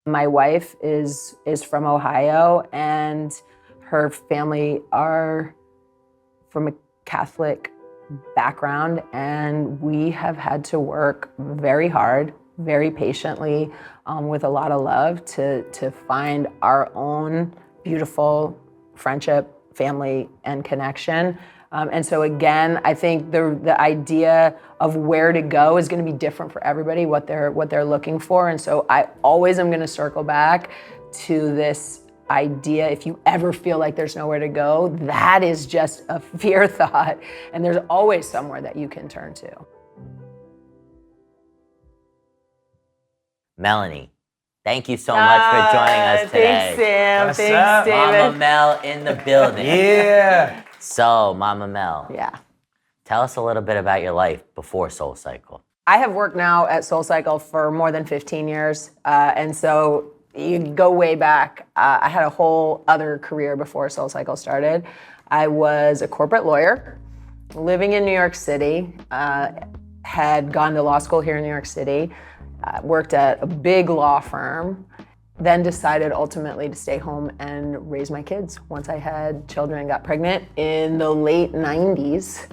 My wife is from Ohio, and her family are from a Catholic background, and we have had to work very hard, very patiently, with a lot of love to find our own beautiful friendship, family, and connection. And so again, I think the idea of where to go is going to be different for everybody, what they're looking for. And so I always am going to circle back to this idea. If you ever feel like there's nowhere to go, that is just a fear thought. And there's always somewhere that you can turn to. Melanie, thank you so much for joining us today. Thanks, Sam. What's Thanks, up? David. Mama Mel in the building. Yeah. So, Mama Mel, Yeah. tell us a little bit about your life before SoulCycle. I have worked now at SoulCycle for more than 15 years. And so you go way back. I had a whole other career before SoulCycle started. I was a corporate lawyer living in New York City, had gone to law school here in New York City, worked at a big law firm, then decided ultimately to stay home and raise my kids once I had children and got pregnant in the late 90s.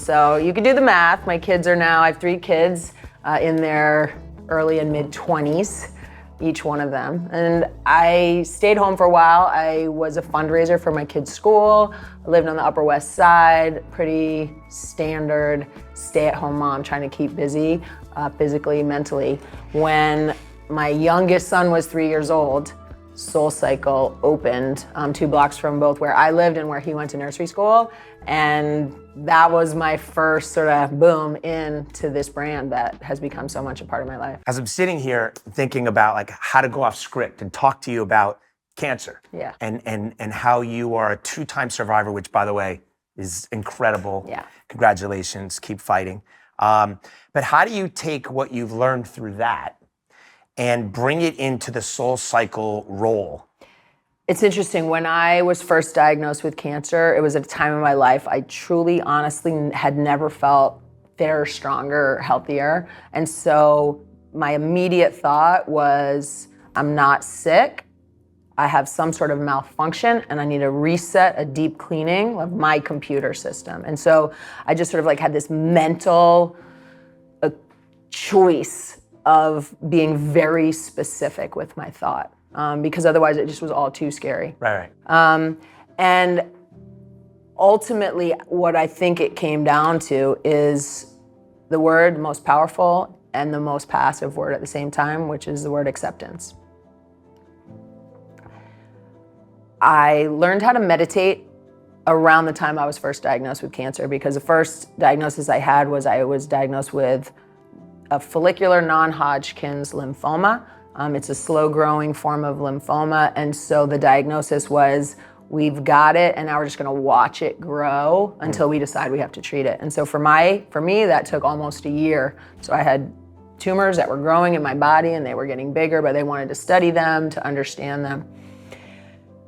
So you can do the math. My kids are now, I have 3 kids in their early and mid 20s, each one of them. And I stayed home for a while. I was a fundraiser for my kids' school. I lived on the Upper West Side, pretty standard stay-at-home mom trying to keep busy, physically, mentally. When my youngest son was 3 years old, SoulCycle opened 2 blocks from both where I lived and where he went to nursery school. And that was my first sort of boom into this brand that has become so much a part of my life. As I'm sitting here thinking about like how to go off script and talk to you about cancer, Yeah. and how you are a 2-time survivor, which by the way is incredible. Yeah. Congratulations, keep fighting. But how do you take what you've learned through that and bring it into the SoulCycle role? It's interesting. When I was first diagnosed with cancer, it was at a time in my life I truly, honestly had never felt fitter, stronger, healthier. And so my immediate thought was, I'm not sick. I have some sort of malfunction and I need to reset, a deep cleaning of my computer system. And so I just sort of like had this mental choice of being very specific with my thought. Because otherwise it just was all too scary. Right. And ultimately, what I think it came down to is the word most powerful and the most passive word at the same time, which is the word acceptance. I learned how to meditate around the time I was first diagnosed with cancer, because the first diagnosis I had was I was diagnosed with a follicular non-Hodgkin's lymphoma. It's a slow-growing form of lymphoma, and so the diagnosis was, we've got it, and now we're just going to watch it grow until we decide we have to treat it. And so for me, that took almost a year. So I had tumors that were growing in my body, and they were getting bigger, but they wanted to study them, to understand them.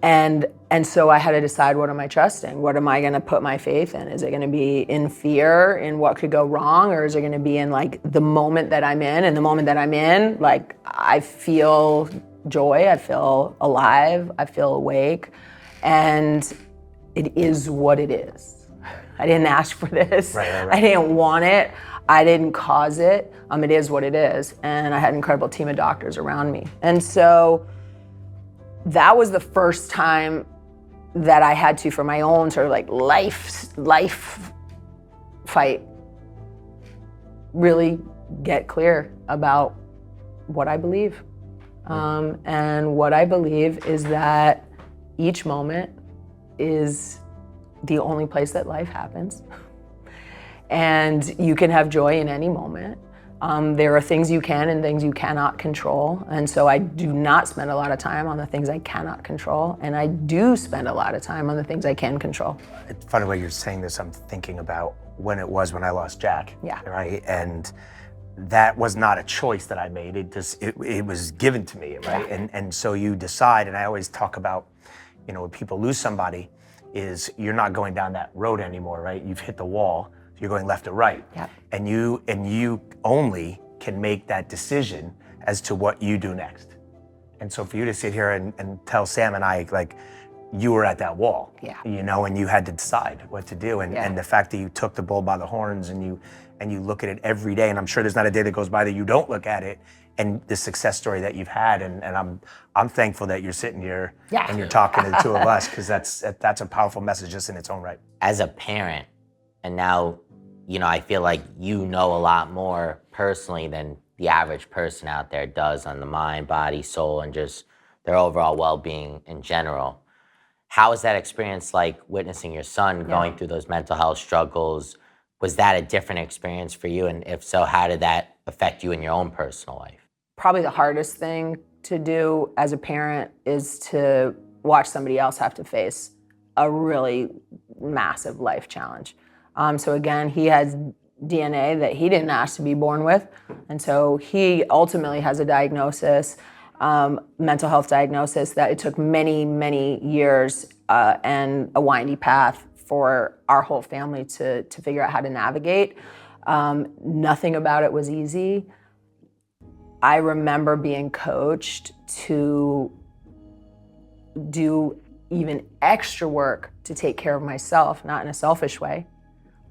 And so I had to decide, what am I trusting? What am I going to put my faith in? Is it going to be in fear in what could go wrong, or is it going to be in like the moment that I'm in? And the moment that I'm in, like I feel joy, I feel alive, I feel awake, and it is what it is. I didn't ask for this. Right. I didn't want it. I didn't cause it. It is what it is. And I had an incredible team of doctors around me. And so that was the first time that I had to, for my own sort of like life fight, really get clear about what I believe. And what I believe is that each moment is the only place that life happens. And you can have joy in any moment. There are things you can and things you cannot control. And so I do not spend a lot of time on the things I cannot control. And I do spend a lot of time on the things I can control. It's funny way you're saying this. I'm thinking about when I lost Jack. Yeah. Right. And that was not a choice that I made. It was given to me. Right. Yeah. And so you decide, and I always talk about, when people lose somebody, is you're not going down that road anymore. Right. You've hit the wall. You're going left or right. Yep. And you only can make that decision as to what you do next. And so for you to sit here and tell Sam and I, like, you were at that wall, Yeah. you know, and you had to decide what to do. And the fact that you took the bull by the horns and you look at it every day, and I'm sure there's not a day that goes by that you don't look at it, and the success story that you've had. And I'm thankful that you're sitting here and you're talking to the two of us, because that's a powerful message just in its own right. As a parent, and now, you know, I feel like you know a lot more personally than the average person out there does on the mind, body, soul, and just their overall well-being in general. How was that experience like, witnessing your son going through those mental health struggles? Was that a different experience for you? And if so, how did that affect you in your own personal life? Probably the hardest thing to do as a parent is to watch somebody else have to face a really massive life challenge. So again, he has DNA that he didn't ask to be born with. And so he ultimately has a diagnosis, mental health diagnosis, that it took many, many years and a windy path for our whole family to figure out how to navigate. Nothing about it was easy. I remember being coached to do even extra work to take care of myself, not in a selfish way,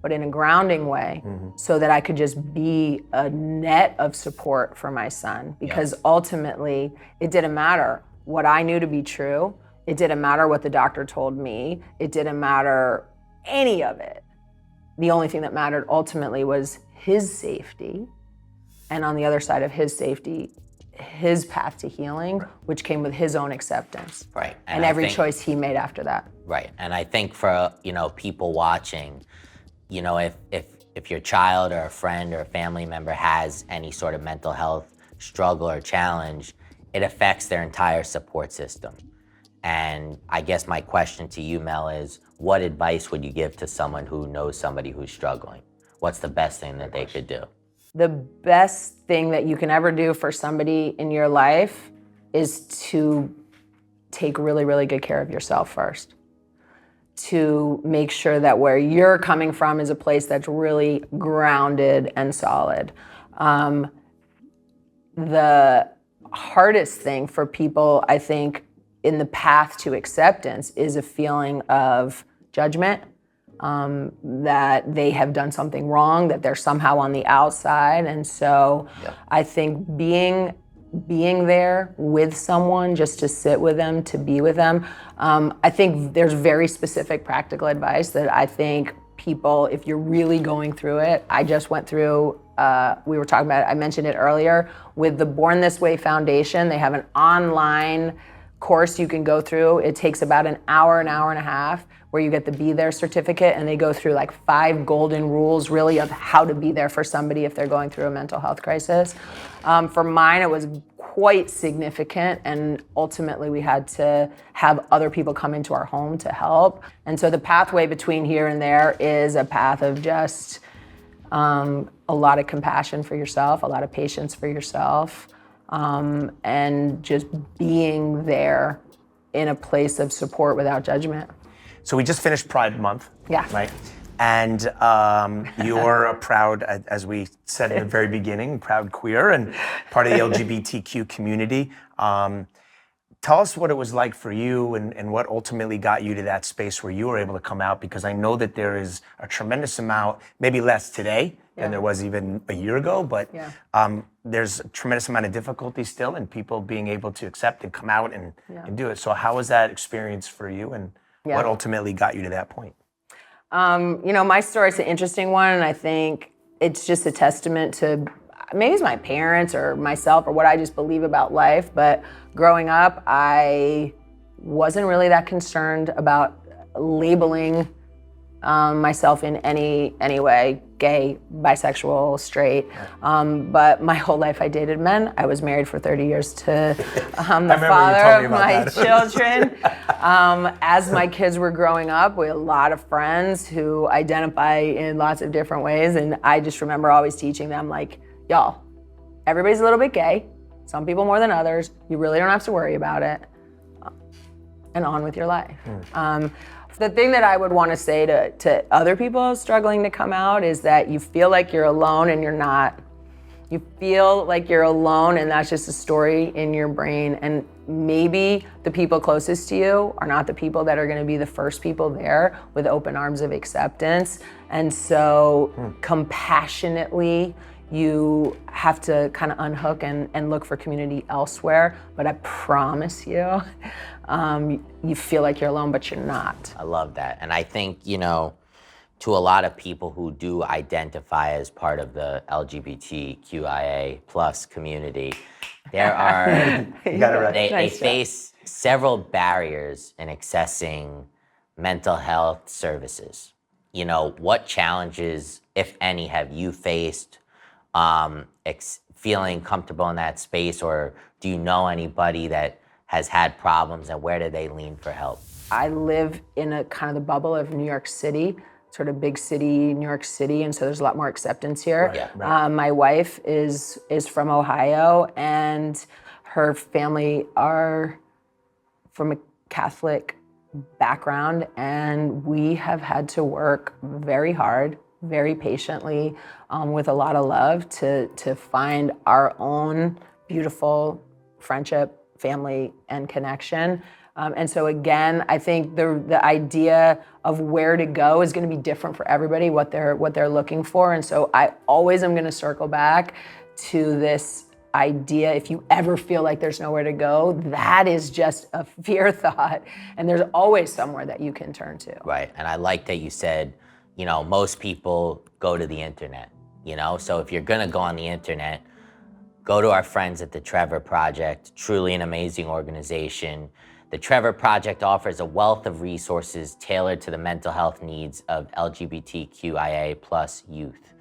but in a grounding way, so that I could just be a net of support for my son. Because ultimately, it didn't matter what I knew to be true. It didn't matter what the doctor told me. It didn't matter any of it. The only thing that mattered ultimately was his safety. And on the other side of his safety, his path to healing, which came with his own acceptance. Right. And every choice he made after that. Right. And I think for, you know, people watching, you know, if your child or a friend or a family member has any sort of mental health struggle or challenge, it affects their entire support system. And I guess my question to you, Mel, is what advice would you give to someone who knows somebody who's struggling? What's the best thing that they could do? The best thing that you can ever do for somebody in your life is to take really, really good care of yourself first. To make sure that where you're coming from is a place that's really grounded and solid. The hardest thing for people, I think, in the path to acceptance is a feeling of judgment, that they have done something wrong, that they're somehow on the outside. And so I think being there with someone, just to sit with them, to be with them, I think there's very specific practical advice that I think people, if you're really going through it, I just went through, we were talking about it, I mentioned it earlier, with the Born This Way Foundation. They have an online course you can go through. It takes about an hour and a half, where you get the Be There certificate, and they go through like 5 golden rules really of how to be there for somebody if they're going through a mental health crisis. For mine, it was quite significant, and ultimately we had to have other people come into our home to help. And so the pathway between here and there is a path of just a lot of compassion for yourself, a lot of patience for yourself, and just being there in a place of support without judgment. So we just finished Pride Month, right? And you're a proud, as we said in the very beginning, proud queer and part of the LGBTQ community. Tell us what it was like for you and what ultimately got you to that space where you were able to come out, because I know that there is a tremendous amount, maybe less today than there was even a year ago, but there's a tremendous amount of difficulty still in people being able to accept and come out and do it. So how was that experience for you, and what ultimately got you to that point? You know, my story's an interesting one, and I think it's just a testament to, maybe it's my parents or myself or what I just believe about life, but growing up, I wasn't really that concerned about labeling myself in any way, gay, bisexual, straight. But my whole life I dated men. I was married for 30 years to the father of my children. As my kids were growing up, we had a lot of friends who identify in lots of different ways. And I just remember always teaching them, like, y'all, everybody's a little bit gay. Some people more than others. You really don't have to worry about it. And on with your life. The thing that I would want to say to other people struggling to come out is that you feel like you're alone, and you're not. you feel like you're alone and that's just a story in your brain. And maybe the people closest to you are not the people that are gonna be the first people there with open arms of acceptance. And so compassionately, you have to kind of unhook and look for community elsewhere. But I promise you, you feel like you're alone, but you're not. I love that. And I think, you know, to a lot of people who do identify as part of the LGBTQIA plus community, there are, You got it right. they face several barriers in accessing mental health services. You know, what challenges, if any, have you faced feeling comfortable in that space, or do you know anybody that has had problems, and where do they lean for help? I live in a kind of the bubble of New York City, sort of big city, New York City, and so there's a lot more acceptance here. Right. My wife is from Ohio, and her family are from a Catholic background, and we have had to work very hard, very patiently, with a lot of love to find our own beautiful friendship, family, and connection. And so again, I think the idea of where to go is going to be different for everybody, what they're looking for. And so I always am going to circle back to this idea, if you ever feel like there's nowhere to go, that is just a fear thought. And there's always somewhere that you can turn to. Right, and I like that you said, you know, most people go to the internet, you know? So if you're gonna go on the internet, go to our friends at the Trevor Project, truly an amazing organization. The Trevor Project offers a wealth of resources tailored to the mental health needs of LGBTQIA plus youth.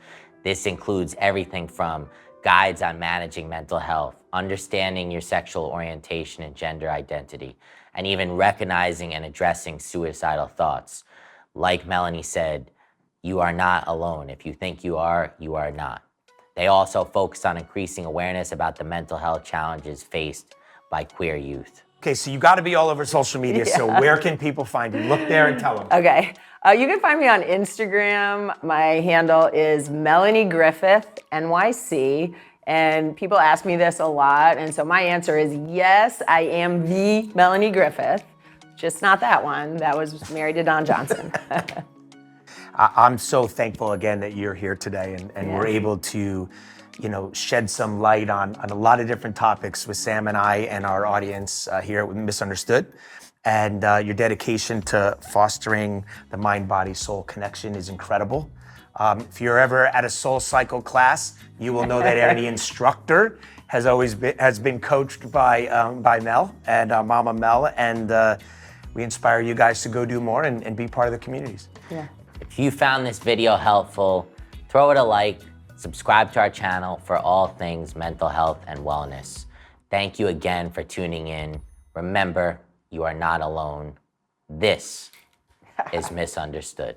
This includes everything from guides on managing mental health, understanding your sexual orientation and gender identity, and even recognizing and addressing suicidal thoughts. Like Melanie said, you are not alone. If you think you are not. They also focus on increasing awareness about the mental health challenges faced by queer youth. Okay, so you got to be all over social media. So where can people find you? Look there and tell them. Okay, you can find me on Instagram. My handle is Melanie Griffith, NYC. And people ask me this a lot. And so my answer is yes, I am the Melanie Griffith. Just not that one. That was married to Don Johnson. I'm so thankful again that you're here today and we're able to, you know, shed some light on a lot of different topics with Sam and I and our audience here at Misunderstood. And your dedication to fostering the mind-body-soul connection is incredible. If you're ever at a SoulCycle class, you will know that any instructor has been coached by Mel and Mama Mel, and we inspire you guys to go do more and be part of the communities. Yeah. If you found this video helpful, throw it a like, subscribe to our channel for all things mental health and wellness. Thank you again for tuning in. Remember, you are not alone. This is Misunderstood.